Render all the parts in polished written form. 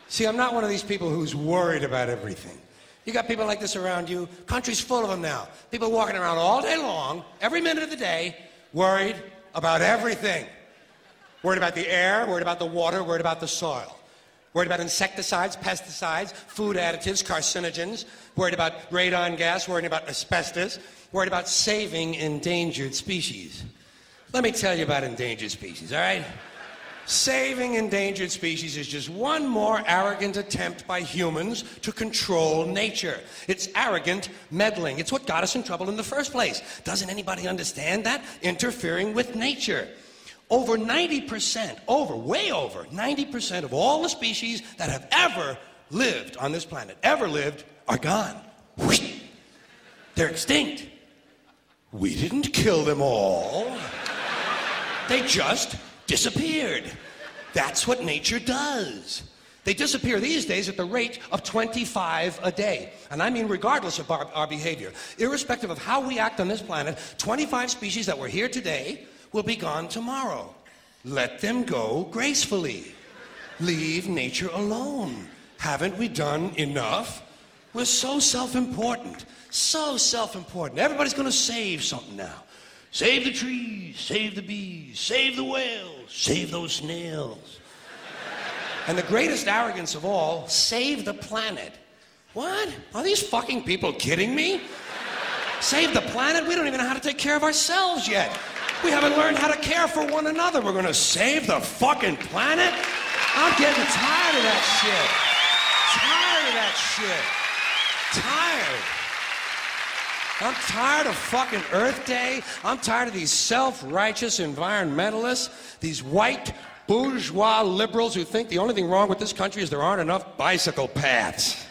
See, I'm not one of these people who's worried about everything. You got people like this around you. Country's full of them now. People walking around all day long, every minute of the day, worried about everything. Worried about the air, worried about the water, worried about the soil. Worried about insecticides, pesticides, food additives, carcinogens. Worried about radon gas, worried about asbestos. Worried about saving endangered species. Let me tell you about endangered species, all right? Saving endangered species is just one more arrogant attempt by humans to control nature. It's arrogant meddling. It's what got us in trouble in the first place. Doesn't anybody understand that? Interfering with nature. Over 90%, way over 90% of all the species that have ever lived on this planet, are gone. They're extinct. We didn't kill them all. They just disappeared. That's what nature does. They disappear these days at the rate of 25 a day. And I mean regardless of our behavior. Irrespective of how we act on this planet, 25 species that were here today will be gone tomorrow. Let them go gracefully. Leave nature alone. Haven't we done enough? We're so self-important. So self-important. Everybody's going to save something now. Save the trees, save the bees, save the whales, save those snails. And the greatest arrogance of all, save the planet. What? Are these fucking people kidding me? Save the planet? We don't even know how to take care of ourselves yet. We haven't learned how to care for one another. We're gonna save the fucking planet? I'm getting tired of that shit. Tired of that shit. Tired. I'm tired of fucking Earth Day. I'm tired of these self-righteous environmentalists, these white bourgeois liberals who think the only thing wrong with this country is there aren't enough bicycle paths.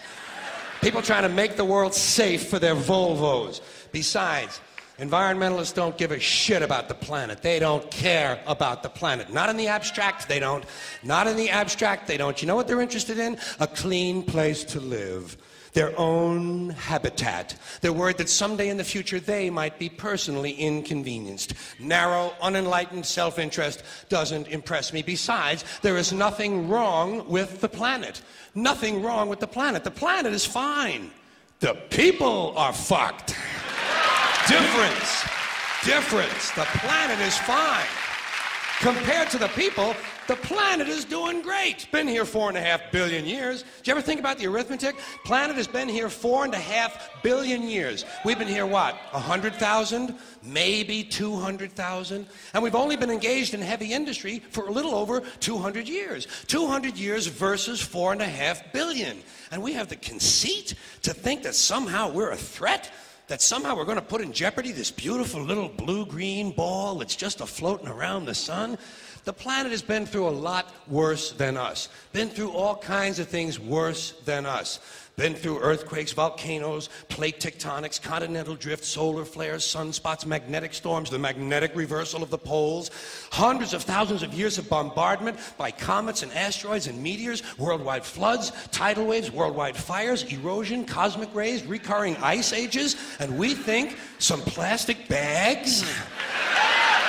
People trying to make the world safe for their Volvos. Besides, environmentalists don't give a shit about the planet. They don't care about the planet. Not in the abstract, they don't. Not in the abstract, they don't. You know what they're interested in? A clean place to live. Their own habitat. They're worried that someday in the future they might be personally inconvenienced. Narrow, unenlightened self-interest doesn't impress me. Besides, there is nothing wrong with the planet. Nothing wrong with the planet. The planet is fine. The people are fucked. Difference. Difference. The planet is fine. Compared to the people, the planet is doing great. Been here 4.5 billion years. Did you ever think about the arithmetic? Planet has been here 4.5 billion years. We've been here, what, 100,000? Maybe 200,000? And we've only been engaged in heavy industry for a little over 200 years. 200 years versus 4.5 billion. And we have the conceit to think that somehow we're a threat? That somehow we're going to put in jeopardy this beautiful little blue-green ball that's just a-floating around the sun? The planet has been through a lot worse than us. Been through all kinds of things worse than us. Been through earthquakes, volcanoes, plate tectonics, continental drift, solar flares, sunspots, magnetic storms, the magnetic reversal of the poles, hundreds of thousands of years of bombardment by comets and asteroids and meteors, worldwide floods, tidal waves, worldwide fires, erosion, cosmic rays, recurring ice ages, and we think some plastic bags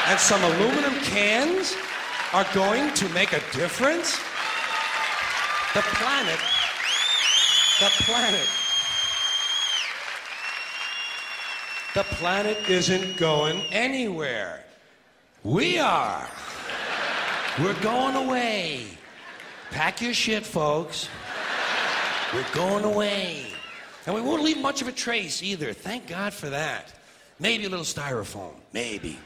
and some aluminum cans are going to make a difference? The planet isn't going anywhere. We are. We're going away. Pack your shit, folks. We're going away. And we won't leave much of a trace either. Thank God for that. Maybe a little styrofoam. Maybe.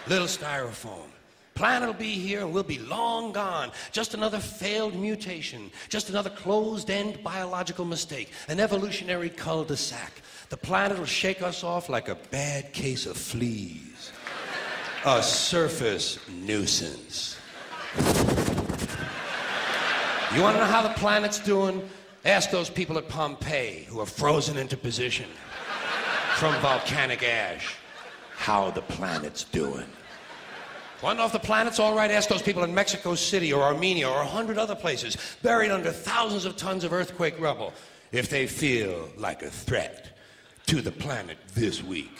Little styrofoam. Planet will be here and we'll be long gone. Just another failed mutation. Just another closed-end biological mistake. An evolutionary cul-de-sac. The planet will shake us off like a bad case of fleas. A surface nuisance. You want to know how the planet's doing? Ask those people at Pompeii who are frozen into position from volcanic ash how the planet's doing. Want to know if the planet's all right? Ask those people in Mexico City or Armenia or 100 other places buried under thousands of tons of earthquake rubble if they feel like a threat to the planet this week.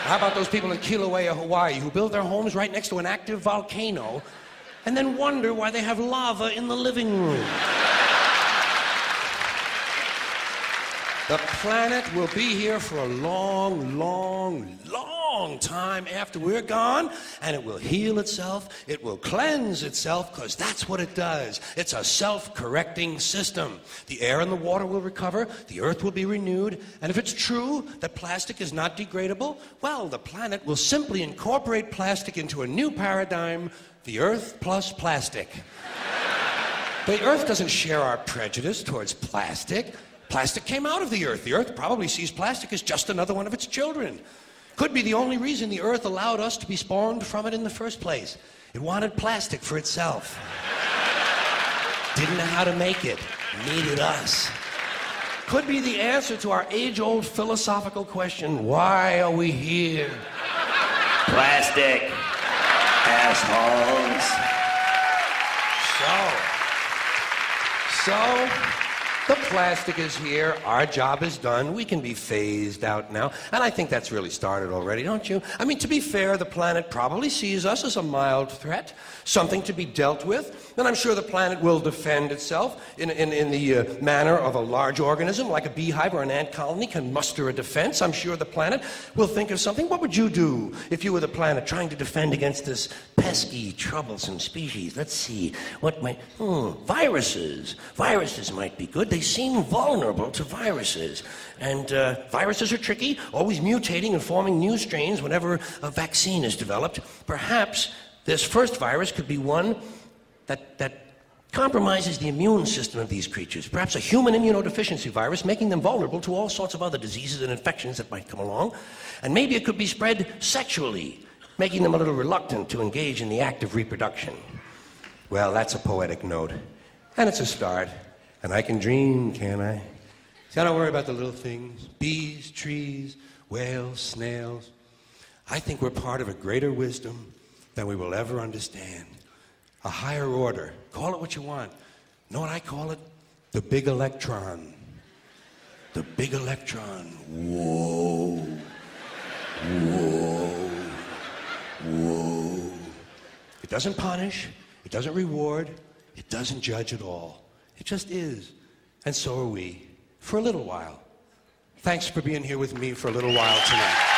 How about those people in Kilauea, Hawaii who build their homes right next to an active volcano and then wonder why they have lava in the living room? The planet will be here for a long, long, long time after we're gone, and it will heal itself, it will cleanse itself, because that's what it does. It's a self-correcting system. The air and the water will recover, the earth will be renewed, and if it's true that plastic is not degradable, well, the planet will simply incorporate plastic into a new paradigm, the earth plus plastic. The earth doesn't share our prejudice towards plastic. Plastic came out of the earth. The earth probably sees plastic as just another one of its children. Could be the only reason the earth allowed us to be spawned from it in the first place. It wanted plastic for itself. Didn't know how to make it. Needed us. Could be the answer to our age-old philosophical question, why are we here? Plastic. Assholes. So, the plastic is here, our job is done, we can be phased out now, and I think that's really started already, don't you? I mean, to be fair, the planet probably sees us as a mild threat, something to be dealt with, and I'm sure the planet will defend itself in the manner of a large organism, like a beehive or an ant colony can muster a defense. I'm sure the planet will think of something. What would you do if you were the planet trying to defend against this pesky, troublesome species? Let's see, what might... viruses. Viruses might be good. They seem vulnerable to viruses. And viruses are tricky, always mutating and forming new strains whenever a vaccine is developed. Perhaps this first virus could be one that compromises the immune system of these creatures. Perhaps a human immunodeficiency virus, making them vulnerable to all sorts of other diseases and infections that might come along. And maybe it could be spread sexually, making them a little reluctant to engage in the act of reproduction. Well, that's a poetic note. And it's a start. And I can dream, can't I? See, I don't worry about the little things. Bees, trees, whales, snails. I think we're part of a greater wisdom than we will ever understand. A higher order. Call it what you want. Know what I call it? The big electron. The big electron. Whoa. Whoa. Whoa. It doesn't punish. It doesn't reward. It doesn't judge at all. It just is. And so are we. For a little while. Thanks for being here with me for a little while tonight.